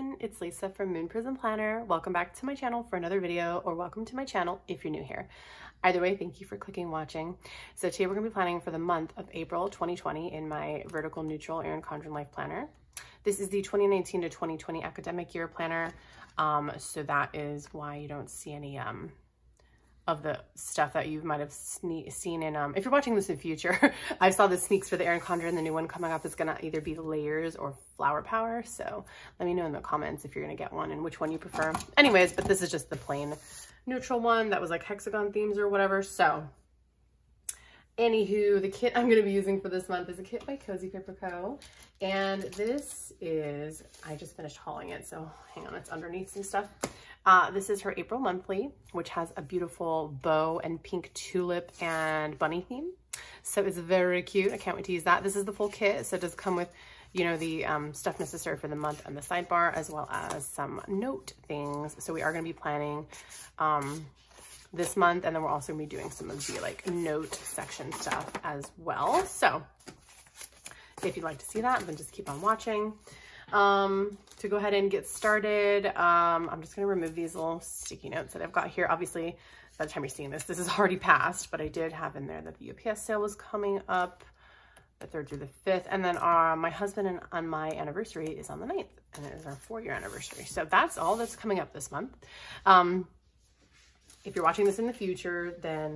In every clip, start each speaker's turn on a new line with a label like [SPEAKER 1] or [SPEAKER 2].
[SPEAKER 1] everyone, it's Lisa from MOONPRISM Planner. Welcome back to my channel for another video, or welcome to my channel if you're new here. Either way, thank you for clicking watching. So today we're going to be planning for the month of April 2020 in my vertical neutral Erin Condren Life Planner. This is the 2019 to 2020 academic year planner, so that is why you don't see any of the stuff that you might have seen in, if you're watching this in the future, I saw the sneaks for the Erin Condren. The new one coming up is gonna either be layers or flower power. So let me know in the comments if you're gonna get one and which one you prefer. Anyways, but this is just the plain neutral one that was like hexagon themes or whatever. So anywho, the kit I'm gonna be using for this month is a kit by Cozy Paper Co. And this is, I just finished hauling it, so hang on, it's underneath some stuff. This is her April monthly, which has a beautiful bow and pink tulip and bunny theme. So it's very cute. I can't wait to use that. This is the full kit. So it does come with, you know, the stuff necessary for the month and the sidebar, as well as some note things. So we are going to be planning this month, and then we're also going to be doing some of the like note section stuff as well. So if you'd like to see that, then just keep on watching. To go ahead and get started, I'm just going to remove these little sticky notes that I've got here. Obviously, by the time you're seeing this, this is already passed, but I did have in there that the UPS sale was coming up the 3rd through the 5th. And then my husband and my anniversary is on the 9th, and it is our 4-year anniversary. So that's all that's coming up this month. If you're watching this in the future, then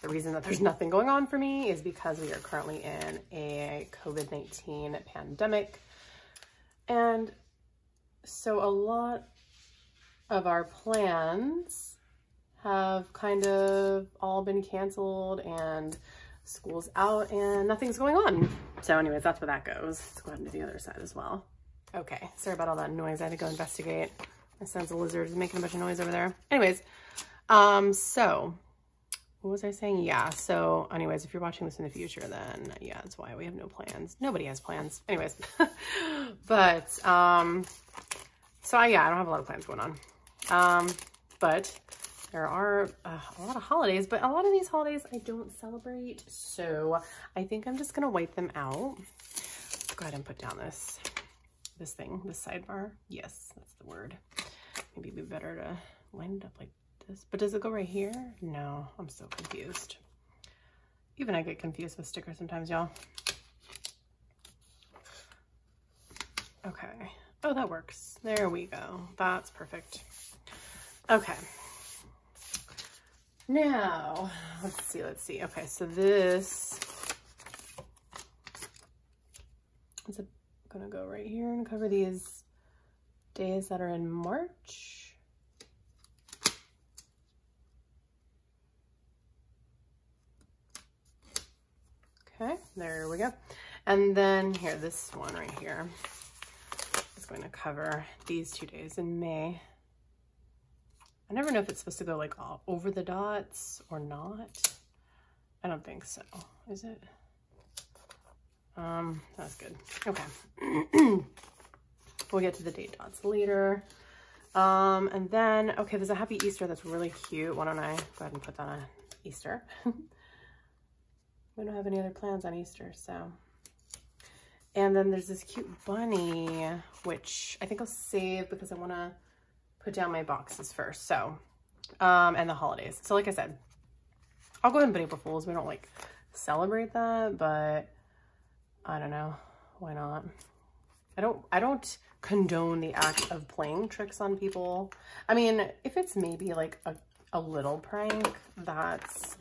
[SPEAKER 1] the reason that there's nothing going on for me is because we are currently in a COVID-19 pandemic. And so a lot of our plans have kind of all been canceled and school's out and nothing's going on. So anyways, that's where that goes. Let's go ahead and do the other side as well. Okay, sorry about all that noise. I had to go investigate. My son's a lizard, is making a bunch of noise over there. Anyways, so what was I saying? Yeah, so anyways, if you're watching this in the future, then yeah, that's why we have no plans. Nobody has plans. Anyways, but, so yeah, I don't have a lot of plans going on. But there are a lot of holidays, but a lot of these holidays I don't celebrate. So I think I'm just going to wipe them out. Let's go ahead and put down this thing, this sidebar. Yes, that's the word. Maybe it'd be better to line it up like this. But does it go right here? No, I'm so confused. Even I get confused with stickers sometimes, y'all. Okay. Oh, that works. There we go. That's perfect. Okay. Now, let's see. Okay, so this is gonna go right here and cover these days that are in March. Okay, there we go. And then here, this one right here is going to cover these 2 days in May. I never know if it's supposed to go like all over the dots or not. I don't think so. Is it? That's good. Okay. We'll get to the date dots later. And then, okay, there's a Happy Easter that's really cute. Why don't I go ahead and put that on Easter? We don't have any other plans on Easter, so. And then there's this cute bunny, which I think I'll save because I want to put down my boxes first. So, and the holidays. So like I said, I'll go ahead and put April Fools. We don't like celebrate that, but I don't know. Why not? I don't condone the act of playing tricks on people. I mean, if it's maybe like a little prank, that's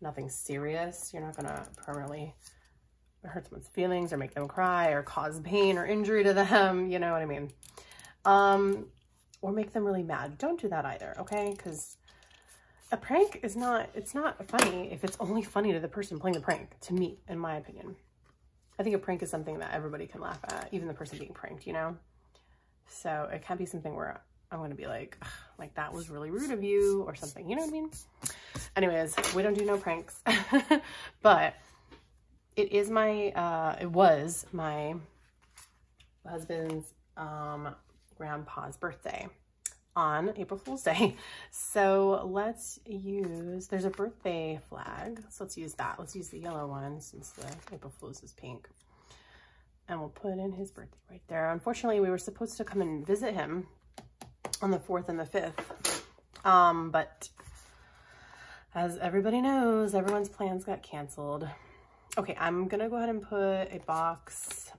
[SPEAKER 1] nothing serious. You're not gonna permanently hurt someone's feelings or make them cry or cause pain or injury to them, you know what I mean? Or make them really mad. Don't do that either, okay? Because a prank is not, it's not funny if it's only funny to the person playing the prank, to me, in my opinion. I think a prank is something that everybody can laugh at, even the person being pranked, you know? So it can't be something where I'm gonna be like that was really rude of you or something, you know what I mean? Anyways, we don't do no pranks, but it is my, it was my husband's grandpa's birthday on April Fool's Day. So let's use, there's a birthday flag. So let's use that. Let's use the yellow one since the April Fool's is pink. And we'll put in his birthday right there. Unfortunately, we were supposed to come and visit him on the 4th and the 5th. But as everybody knows, everyone's plans got canceled. Okay, I'm gonna go ahead and put a box.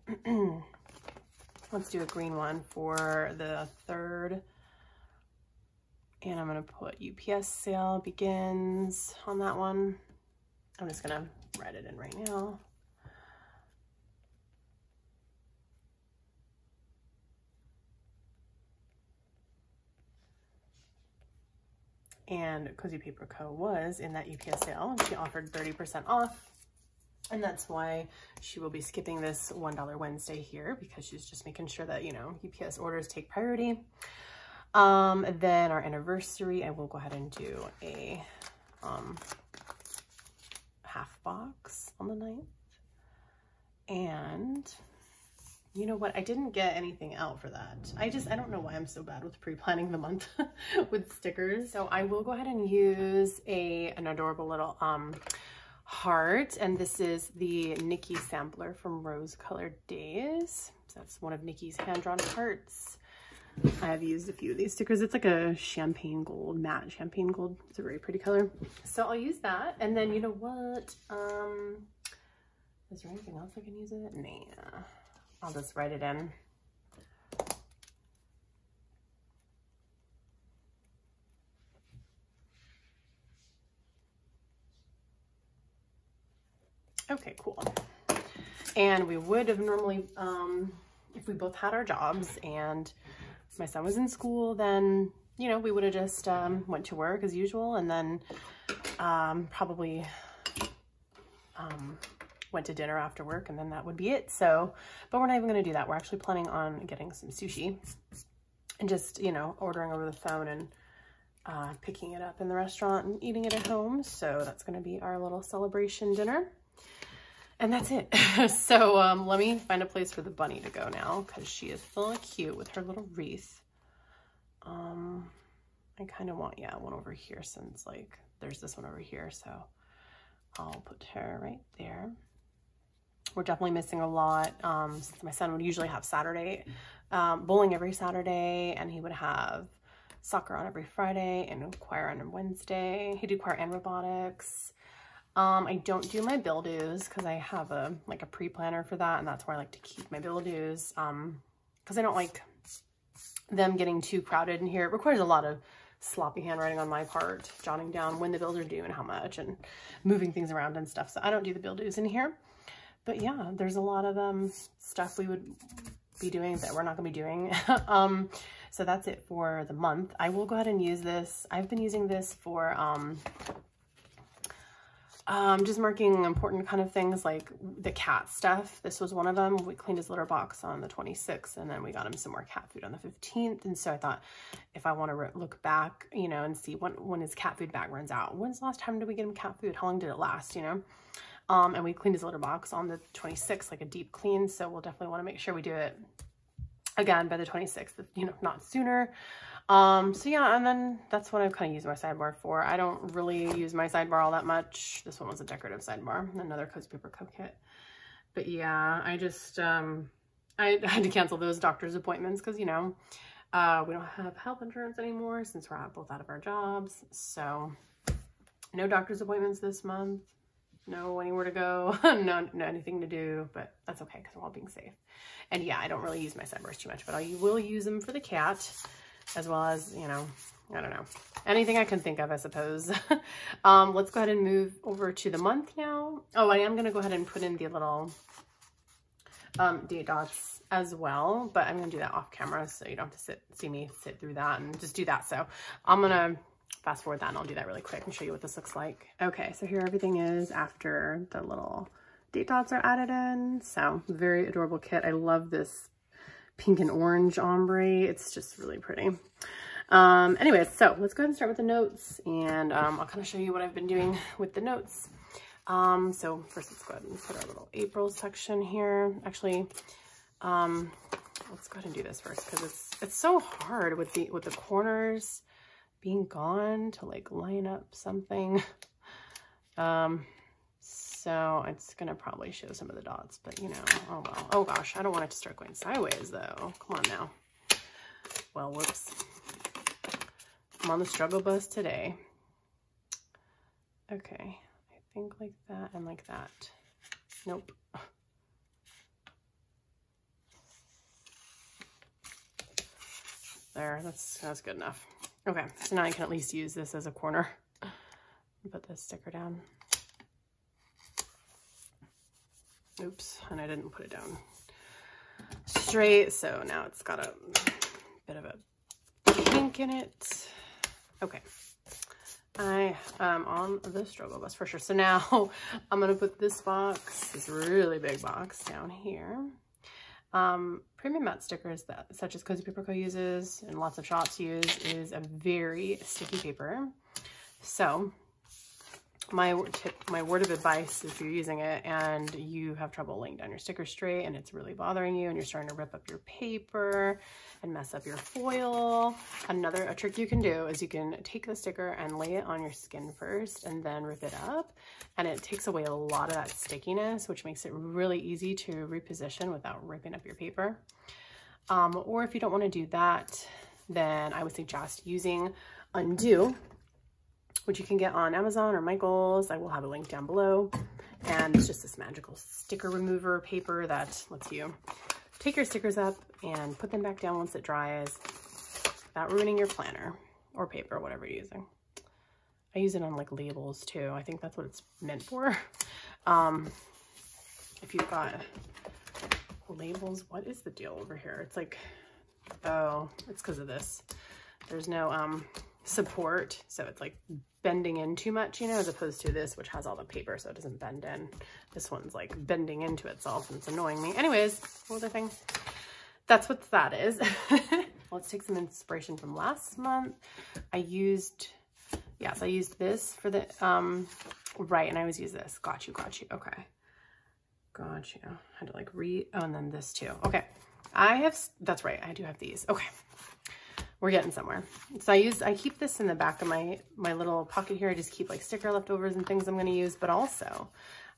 [SPEAKER 1] Let's do a green one for the 3rd. And I'm gonna put UPS sale begins on that one. I'm just gonna write it in right now. And Cozy Paper Co. was in that UPS sale. She offered 30% off. And that's why she will be skipping this $1 Wednesday here, because she's just making sure that, you know, UPS orders take priority. Then our anniversary, I will go ahead and do a half box on the 9th. And you know what? I didn't get anything out for that. I don't know why I'm so bad with pre-planning the month with stickers. So I will go ahead and use an adorable little heart. And this is the Nikki sampler from Rose Colored Days. So that's one of Nikki's hand-drawn hearts. I've used a few of these stickers. It's like a champagne gold, matte champagne gold. It's a very pretty color. So I'll use that. And then you know what? Is there anything else I can use it? Nah. I'll just write it in. Okay, cool. And we would have normally, if we both had our jobs and my son was in school, then, you know, we would have just went to work as usual, and then probably went to dinner after work, and then that would be it. So, but we're not even going to do that. We're actually planning on getting some sushi and just, you know, ordering over the phone and picking it up in the restaurant and eating it at home. So that's going to be our little celebration dinner. And that's it. So let me find a place for the bunny to go now, because she is so cute with her little wreath. I kind of want, yeah, one over here, since like there's this one over here. So I'll put her right there. We're definitely missing a lot, since my son would usually have Saturday, bowling every Saturday, and he would have soccer on every Friday and choir on Wednesday. He'd do choir and robotics. I don't do my bill dues because I have a pre-planner for that, and that's where I like to keep my bill dues, because I don't like them getting too crowded in here. It requires a lot of sloppy handwriting on my part, jotting down when the bills are due and how much, and moving things around and stuff. So I don't do the bill dues in here. But yeah, there's a lot of stuff we would be doing that we're not going to be doing. So that's it for the month. I will go ahead and use this. I've been using this for just marking important kind of things like the cat stuff. This was one of them. We cleaned his litter box on the 26th, and then we got him some more cat food on the 15th. And so I thought, if I want to look back, you know, and see when his cat food bag runs out, when's the last time did we get him cat food? How long did it last, you know? And we cleaned his litter box on the 26th, like a deep clean. So we'll definitely want to make sure we do it again by the 26th, you know, not sooner. So yeah, and then that's what I've kind of used my sidebar for. I don't really use my sidebar all that much. This one was a decorative sidebar, another Cozy Paper Co. kit. But yeah, I just, I had to cancel those doctor's appointments because, you know, we don't have health insurance anymore since we're both out of our jobs. So no doctor's appointments this month. No anywhere to go, no anything to do, but that's okay because we're all being safe. And yeah, I don't really use my sidebars too much, but I will use them for the cat, as well as, you know, I don't know, anything I can think of, I suppose. Let's go ahead and move over to the month now. Oh, I am going to go ahead and put in the little date dots as well, but I'm going to do that off camera, so you don't have to see me sit through that and just do that. So I'm going to fast forward that, and I'll do that really quick and show you what this looks like. Okay, so here everything is after the little date dots are added in. So very adorable kit. I love this pink and orange ombre. It's just really pretty. Anyways, so let's go ahead and start with the notes, and I'll kind of show you what I've been doing with the notes. So first let's go ahead and put our little April section here. Actually, let's go ahead and do this first, because it's so hard with the corners being gone to like line up something. So So it's going to probably show some of the dots, but you know, oh well. Oh gosh, I don't want it to start going sideways though. Come on now. Well, whoops. I'm on the struggle bus today. Okay, I think like that and like that. Nope. There, that's good enough. Okay, so now I can at least use this as a corner. Put this sticker down. Oops, and I didn't put it down straight, so now it's got a bit of a kink in it. Okay, I am on the struggle bus for sure. So now I'm gonna put this box, this really big box, down here. Premium matte stickers that such as Cozy Paper Co uses and lots of shops use is a very sticky paper. So my word of advice, if you're using it and you have trouble laying down your sticker straight and it's really bothering you and you're starting to rip up your paper and mess up your foil, a trick you can do is you can take the sticker and lay it on your skin first and then rip it up, and it takes away a lot of that stickiness, which makes it really easy to reposition without ripping up your paper. Or if you don't want to do that, then I would suggest using Undo, which you can get on Amazon or Michaels. I will have a link down below. And it's just this magical sticker remover paper that lets you take your stickers up and put them back down once it dries without ruining your planner or paper, whatever you're using. I use it on like labels too. I think that's what it's meant for. If you've got labels, what is the deal over here? It's like, oh, it's because of this. There's no support, so it's like bending in too much, you know, as opposed to this, which has all the paper, so it doesn't bend in. This one's like bending into itself and it's annoying me. Anyways, what other thing? That's what that is. Let's take some inspiration from last month. I used this for the, right, and I always use this. Got you. Okay. Got you. I had to like oh, and then this too. Okay. That's right, I do have these. Okay. We're getting somewhere. So I keep this in the back of my little pocket here. I just keep like sticker leftovers and things I'm going to use, but also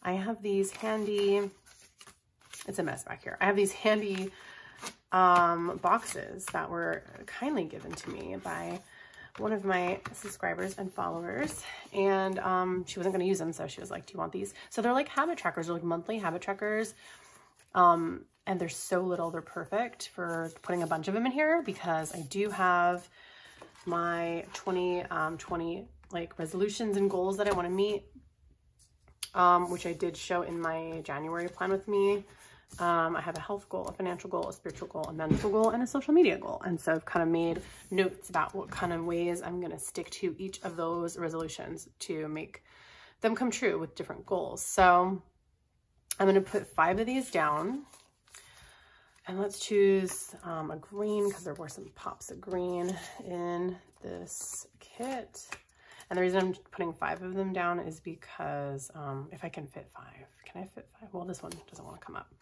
[SPEAKER 1] I have these handy, it's a mess back here. I have these handy boxes that were kindly given to me by one of my subscribers and followers, and she wasn't going to use them, so she was like, do you want these? So they're like habit trackers. They're like monthly habit trackers. And they're so little, they're perfect for putting a bunch of them in here, because I do have my 2020 like resolutions and goals that I want to meet, which I did show in my January plan with me. I have a health goal, a financial goal, a spiritual goal, a mental goal, and a social media goal. And so I've kind of made notes about what kind of ways I'm going to stick to each of those resolutions to make them come true with different goals. So I'm going to put 5 of these down. And let's choose a green, because there were some pops of green in this kit. And the reason I'm putting 5 of them down is because if I can fit 5, can I fit 5? Well, this one doesn't want to come up.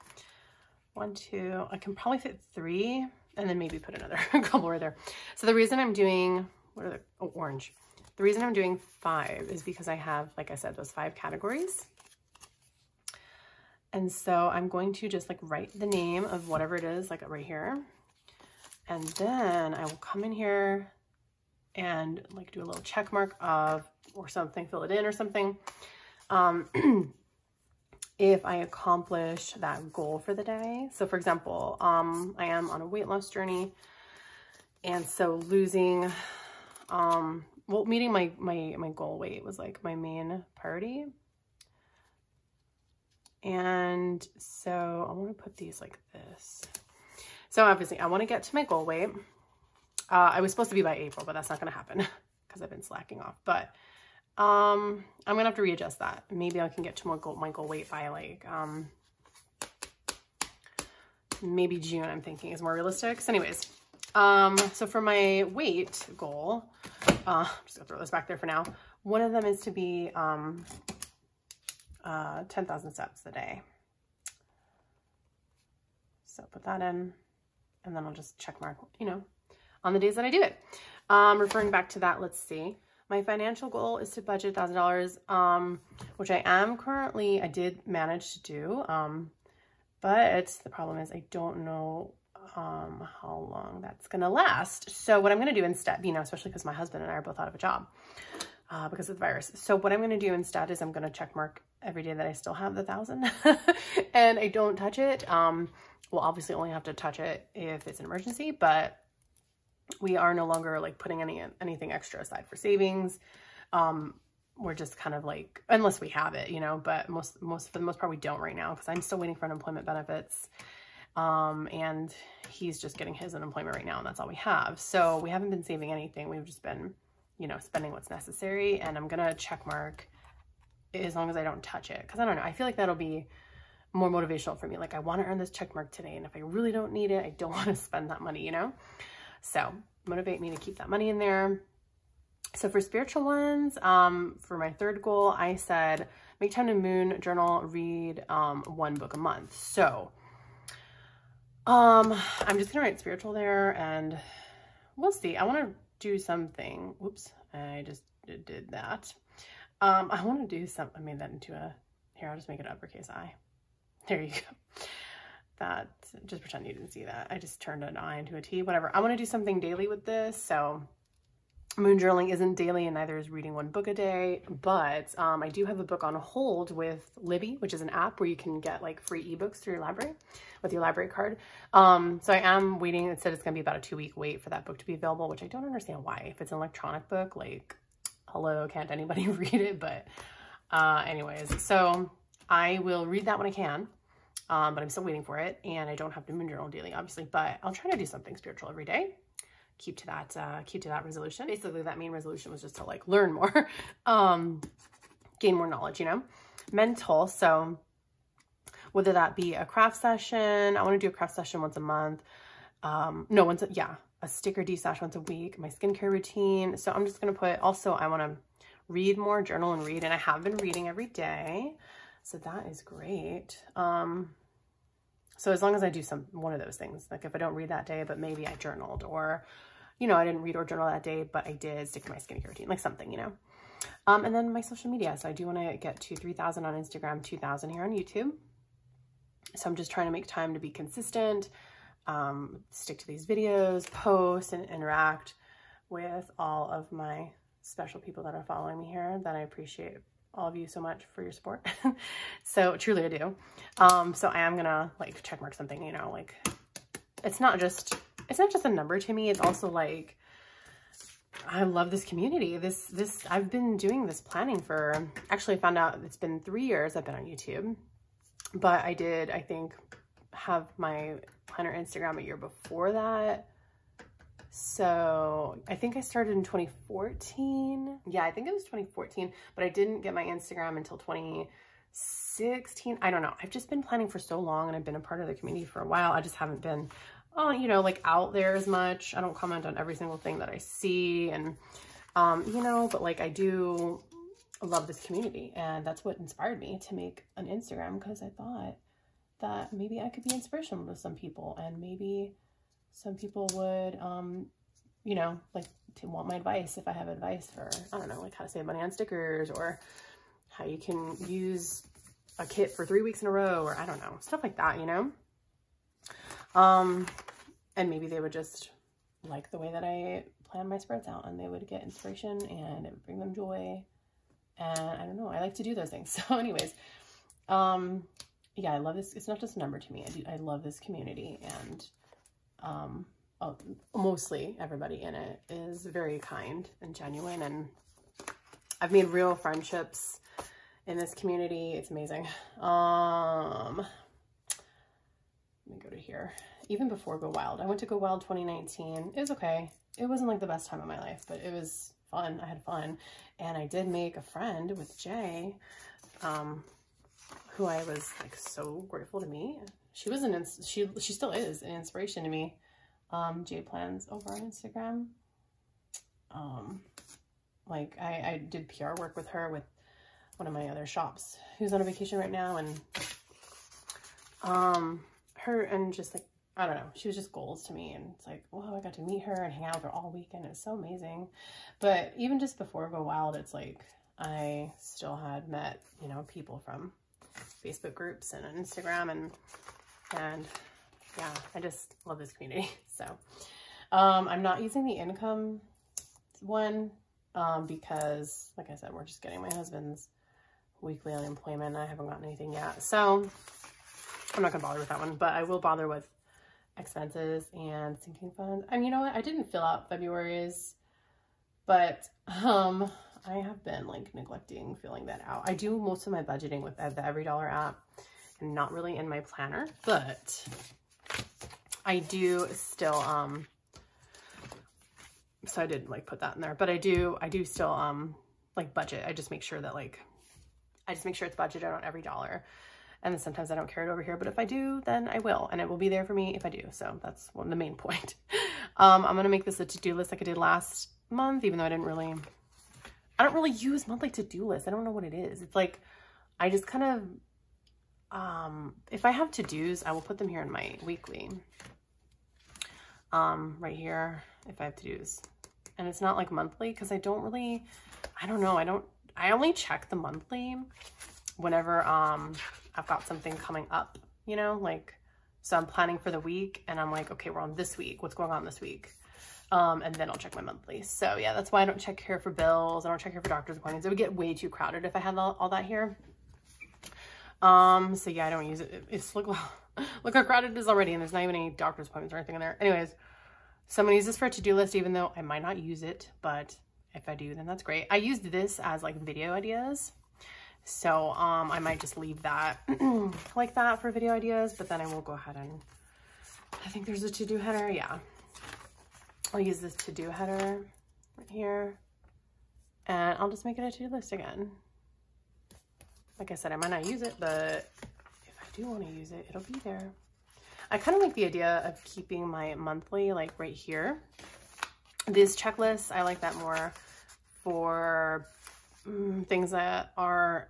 [SPEAKER 1] 1, 2, I can probably fit 3, and then maybe put another couple right there. So the reason I'm doing, what are the, oh, orange. The reason I'm doing 5 is because I have, like I said, those 5 categories. And so I'm going to just like write the name of whatever it is, like right here. And then I will come in here and like do a little check mark of, or something, fill it in or something. If I accomplish that goal for the day. So for example, I am on a weight loss journey. And so losing, well, meeting my goal weight was like my main priority. And so I want to put these like this. So obviously I want to get to my goal weight. I was supposed to be by April, but that's not going to happen because I've been slacking off. But I'm going to have to readjust that. Maybe I can get to my goal weight by like, maybe June, I'm thinking is more realistic. So anyways, so for my weight goal, I'm just gonna throw this back there for now. One of them is to be, 10,000 steps a day. So put that in, and then I'll just check mark, you know, on the days that I do it. Referring back to that, let's see. My financial goal is to budget $1,000, which I did manage to do. But the problem is I don't know how long that's going to last. So what I'm going to do instead, you know, especially because my husband and I are both out of a job because of the virus. So what I'm going to do instead is I'm going to check mark every day that I still have the 1,000 and I don't touch it. We'll obviously only have to touch it if it's an emergency, but we are no longer like putting anything extra aside for savings. We're just kind of like, unless we have it, you know, but for the most part, we don't right now because I'm still waiting for unemployment benefits. And he's just getting his unemployment right now, and that's all we have. So we haven't been saving anything. We've just been, you know, spending what's necessary, and I'm going to check mark as long as I don't touch it. Cause I don't know. I feel like that'll be more motivational for me. Like I want to earn this check mark today. And if I really don't need it, I don't want to spend that money, you know? So motivate me to keep that money in there. So for spiritual ones, for my third goal, I said, make time to moon journal, read, 1 book a month. So, I'm just going to write spiritual there and we'll see. I want to do something. Whoops. I just did that. I want to do something. I made that into here, I'll just make it uppercase I. There you go. That, just pretend you didn't see that. I just turned an I into a T, whatever. I want to do something daily with this. So moon journaling isn't daily and neither is reading 1 book a day, but I do have a book on hold with Libby, which is an app where you can get like free ebooks through your library with your library card. So I am waiting. It said it's going to be about a 2-week wait for that book to be available, which I don't understand why. If it's an electronic book, like, hello, can't anybody read it? But anyways, so I will read that when I can. But I'm still waiting for it, and I don't have to moon journal daily, obviously, but I'll try to do something spiritual every day. Keep to that resolution. Basically, that main resolution was just to like learn more, gain more knowledge, you know, mental. So whether that be a craft session, I want to do a craft session once a month. A sticker D-stash once a week, my skincare routine. So I'm just going to put, also, I want to read more, journal and read. And I have been reading every day. So that is great. So as long as I do one of those things, like if I don't read that day, but maybe I journaled, or, you know, I didn't read or journal that day, but I did stick to my skincare routine, like something, you know. And then my social media. So I do want to get to 3,000 on Instagram, 2,000 here on YouTube. So I'm just trying to make time to be consistent, stick to these videos, post and interact with all of my special people that are following me here that I appreciate all of you so much for your support. So truly I do. So I am gonna like check mark something, you know, like it's not just a number to me. It's also like, I love this community. I've been doing this planning for, actually I found out it's been 3 years I've been on YouTube, but I did, I think, have my planner Instagram a year before that. So I think I started in 2014. Yeah, I think it was 2014, but I didn't get my Instagram until 2016. I don't know. I've just been planning for so long and I've been a part of the community for a while. I just haven't been, you know, like out there as much. I don't comment on every single thing that I see, and, you know, but like I do love this community, and that's what inspired me to make an Instagram, because I thought that maybe I could be inspirational to some people, and maybe some people would, you know, like to want my advice if I have advice for, I don't know, like how to save money on stickers, or how you can use a kit for 3 weeks in a row, or I don't know, stuff like that, you know? And maybe they would just like the way that I plan my spreads out, and they would get inspiration and it would bring them joy. And I don't know, I like to do those things. So anyways, yeah, I love this. It's not just a number to me. I love this community, and mostly everybody in it is very kind and genuine, and I've made real friendships in this community. It's amazing. Let me go to here. Even before Go Wild, I went to Go Wild 2019. It was okay. It wasn't like the best time of my life, but it was fun. I had fun, and I did make a friend with Jay, who I was like so grateful to meet. She was she still is an inspiration to me. Jay Plans over on Instagram. Like I did PR work with her with one of my other shops who's on a vacation right now, and her, and just like I don't know. She was just goals to me. And it's like, whoa, I got to meet her and hang out with her all weekend. It was so amazing. But even just before Go Wild, it's like I still had met, you know, people from Facebook groups and Instagram and yeah, I just love this community. So I'm not using the income one because, like I said, we're just getting my husband's weekly unemployment. I haven't gotten anything yet. So I'm not going to bother with that one, but I will bother with expenses and sinking funds. I mean, you know what? I didn't fill out February's, but I have been like neglecting filling that out. I do most of my budgeting with the Every Dollar app and not really in my planner, but I do still, so I did like put that in there, but I do still, like budget. I just make sure that like, I just make sure it's budgeted on every dollar. And then sometimes I don't carry it over here, but if I do, then I will, and it will be there for me if I do. So that's the main point. I'm going to make this a to-do list like I did last month, even though I don't really use monthly to-do lists. I don't know what it is. It's like, I just kind of, if I have to-dos, I will put them here in my weekly, right here, if I have to-dos. And it's not like monthly, because I don't really, I don't know. I only check the monthly whenever, I've got something coming up, you know, like, so I'm planning for the week and I'm like, okay, we're on this week. What's going on this week? And then I'll check my monthly. So yeah, that's why I don't check here for bills. I don't check here for doctor's appointments. It would get way too crowded if I had all that here. So yeah, I don't use it. It's look how crowded it is already, and there's not even any doctor's appointments or anything in there. Anyways, so I'm gonna use this for a to-do list, even though I might not use it, but if I do, then that's great. I used this as like video ideas. So I might just leave that like that for video ideas, but then I will go ahead and, I think there's a to-do header. Yeah. I'll use this to-do header right here, and I'll just make it a to-do list again. Like I said, I might not use it, but if I do want to use it, it'll be there. I kind of like the idea of keeping my monthly like right here. This checklist, I like that more for things that are,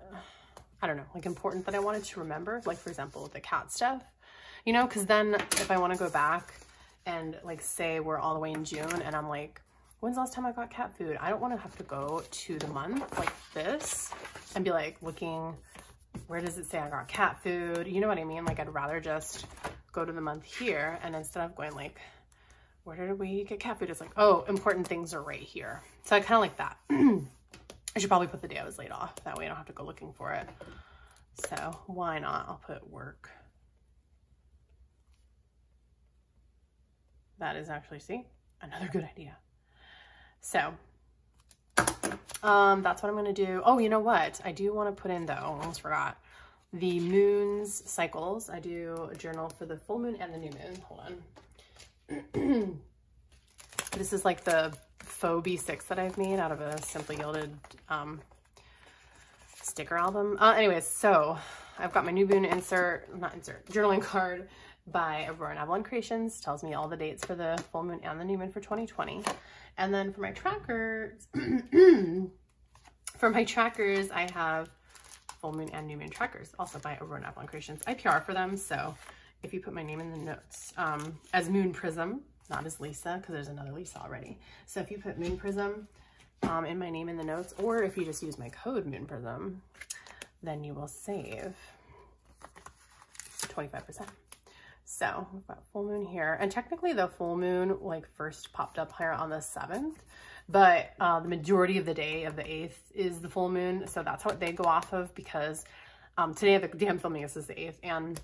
[SPEAKER 1] I don't know, like important that I wanted to remember. Like for example, the cat stuff, you know, because then if I want to go back and like say we're all the way in June and I'm like, when's the last time I got cat food? I don't want to have to go to the month like this and be like looking, where does it say I got cat food? You know what I mean? Like I'd rather just go to the month here, and instead of going like, where did we get cat food? It's like, oh, important things are right here. So I kind of like that. I should probably put the day I was laid off. That way I don't have to go looking for it. So why not? I'll put work. That is actually, see, another good idea. So that's what I'm going to do. Oh, you know what? I do want to put in, though, I almost forgot, the moon's cycles. I do a journal for the full moon and the new moon. Hold on. This is like the faux B6 that I've made out of a Simply Gilded sticker album. Anyways, so I've got my new moon journaling card by Aurora Avalon Creations. Tells me all the dates for the full moon and the new moon for 2020. And then for my trackers, I have full moon and new moon trackers, also by Erin Condren Creations. I PR for them, so if you put my name in the notes, as MOONPRISM, not as Lisa, because there's another Lisa already. So if you put MOONPRISM in my name in the notes, or if you just use my code MOONPRISM, then you will save 25%. So we've got full moon here, and technically the full moon like first popped up here on the 7th, but the majority of the day of the 8th is the full moon, so that's what they go off of, because today, the day I'm filming this is the 8th, and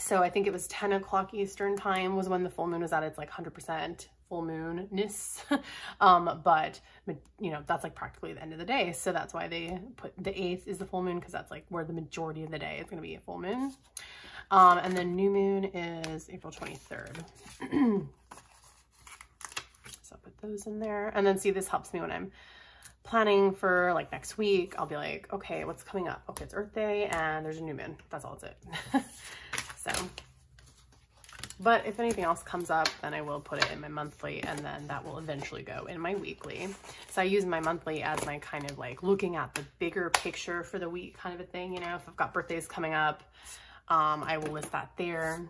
[SPEAKER 1] so I think it was 10 o'clock Eastern time was when the full moon was at its like 100% full moon-ness. But you know, that's like practically the end of the day, so that's why they put the 8th is the full moon, because that's like where the majority of the day is going to be a full moon. And then new moon is April 23rd. So I'll put those in there. And then see, this helps me when I'm planning for like next week. I'll be like, okay, what's coming up? Okay, it's Earth Day and there's a new moon. That's all it's it. So, but if anything else comes up, then I will put it in my monthly, and then that will eventually go in my weekly. So I use my monthly as my kind of like looking at the bigger picture for the week kind of a thing. You know, if I've got birthdays coming up, I will list that there.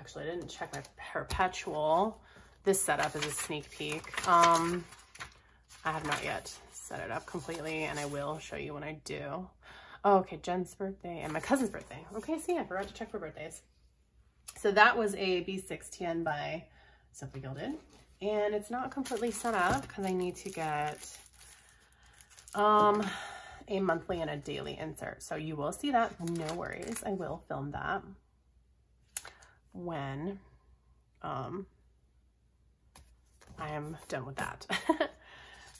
[SPEAKER 1] Actually, I didn't check my perpetual. This setup is a sneak peek. I have not yet set it up completely, and I will show you when I do. Oh, okay, Jen's birthday and my cousin's birthday. Okay, see, I forgot to check for birthdays. So that was a B610 by Simply Gilded, and it's not completely set up because I need to get a monthly and a daily insert. So you will see that, no worries. I will film that when I am done with that.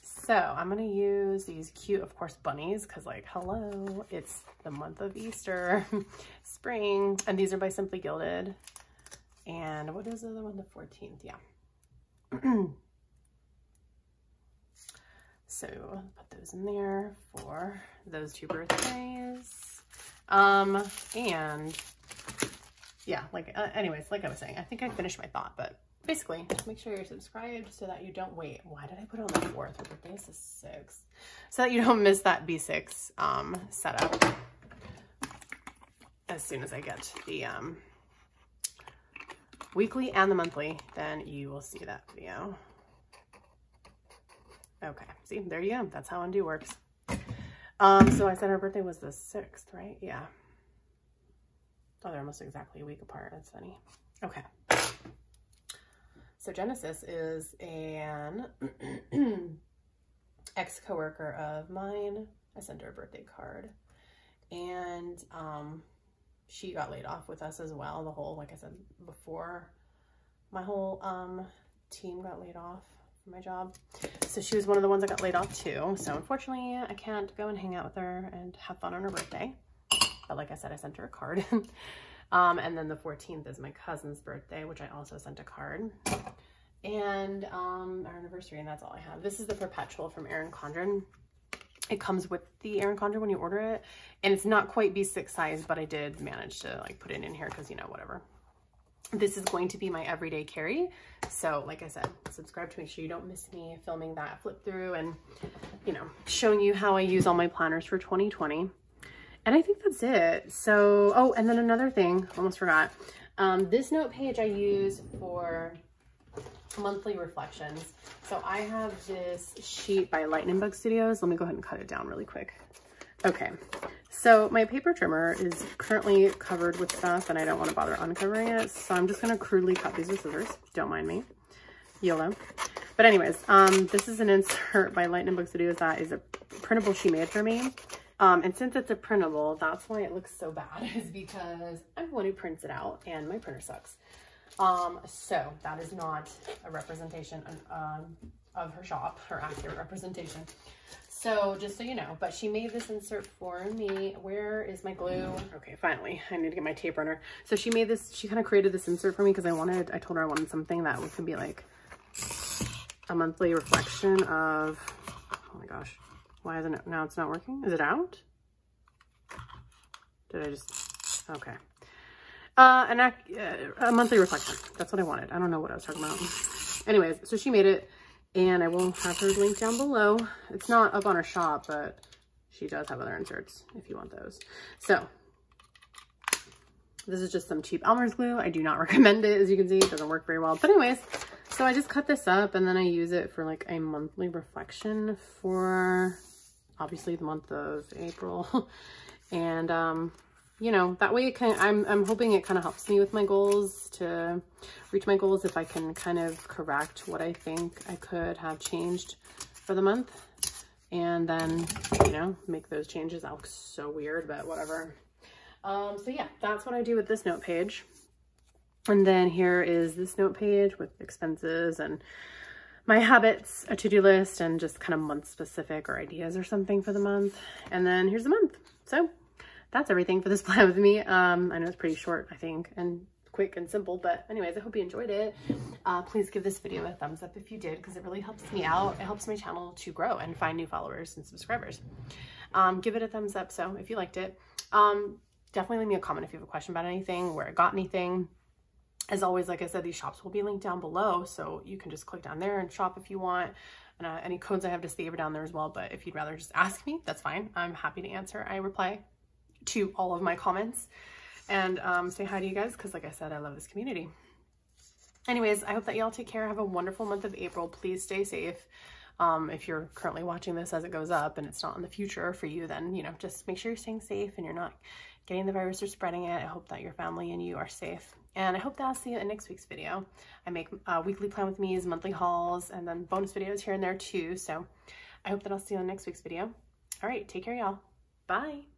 [SPEAKER 1] So I'm gonna use these cute, of course, bunnies, because like, hello, it's the month of Easter, spring, and these are by Simply Gilded. And what is the other one? The 14th, yeah. So put those in there for those two birthdays. And yeah, like, anyways, like I was saying, I think I finished my thought, but basically, make sure you're subscribed so that you don't wait. Why did I put it on the 4th? Her birthday is the 6th. So that you don't miss that B6 setup as soon as I get the weekly and the monthly, then you will see that video. Okay, see, there you go. That's how undo works. So I said her birthday was the 6th, right? Yeah. Oh, they're almost exactly a week apart. That's funny. Okay. So Genesis is an ex-coworker of mine. I sent her a birthday card, and she got laid off with us as well. The whole, like I said before, my whole team got laid off from my job. So she was one of the ones that got laid off too. So unfortunately, I can't go and hang out with her and have fun on her birthday. But like I said, I sent her a card. And then the 14th is my cousin's birthday, which I also sent a card. And our anniversary, and that's all I have. This is the perpetual from Erin Condren. It comes with the Erin Condren when you order it, and it's not quite B6 size, but I did manage to like put it in here because, you know, whatever. This is going to be my everyday carry. So like I said, subscribe to make sure you don't miss me filming that flip through and, you know, showing you how I use all my planners for 2020. And I think that's it. So, oh, and then another thing, almost forgot. This note page I use for monthly reflections. So I have this sheet by Lightning Bug Studios. Let me go ahead and cut it down really quick. Okay, so my paper trimmer is currently covered with stuff and I don't want to bother uncovering it. So I'm just going to crudely cut these with scissors. Don't mind me. YOLO. But anyways, this is an insert by Lightning Bug Studios that is a printable she made for me. And since it's a printable, that's why it looks so bad, is because I'm the one who prints it out and my printer sucks. So that is not a representation of her shop, her accurate representation. So just so you know, but she made this insert for me. Where is my glue? Okay, finally, I need to get my tape runner. So she made this, she kind of created this insert for me because I told her I wanted something that could be like a monthly reflection of, oh my gosh. Why isn't it, now it's not working? Is it out? Did I just, okay. A monthly reflection. That's what I wanted. I don't know what I was talking about. Anyways, so she made it and I will have her link down below. It's not up on her shop, but she does have other inserts if you want those. So this is just some cheap Elmer's glue. I do not recommend it. As you can see, it doesn't work very well. But anyways, so I just cut this up and then I use it for like a monthly reflection for obviously the month of April. And, you know, that way it I'm hoping it kind of helps me with my goals, to reach my goals, if I can kind of correct what I think I could have changed for the month. And then, you know, make those changes. That looks so weird, but whatever. So yeah, that's what I do with this note page. And then here is this note page with expenses and my habits, a to-do list, and just kind of month specific or ideas or something for the month. And then here's the month. So that's everything for this plan with me. I know it's pretty short, I think, and quick and simple, but anyways, I hope you enjoyed it. Please give this video a thumbs up if you did, because it really helps me out. It helps my channel to grow and find new followers and subscribers. Give it a thumbs up. So if you liked it, definitely leave me a comment if you have a question about anything, where I got anything. As always, like I said, these shops will be linked down below, so you can just click down there and shop if you want. And any codes I have to save are down there as well, but if you'd rather just ask me, that's fine. I'm happy to answer. I reply to all of my comments. and say hi to you guys, because like I said, I love this community. Anyways, I hope that y'all take care. Have a wonderful month of April. Please stay safe. If you're currently watching this as it goes up and it's not in the future for you, then, you know, just make sure you're staying safe and you're not getting the virus or spreading it. I hope that your family and you are safe. And I hope that I'll see you in next week's video. I make weekly plan with me's, monthly hauls, and then bonus videos here and there too. So I hope that I'll see you in next week's video. All right, take care, y'all. Bye.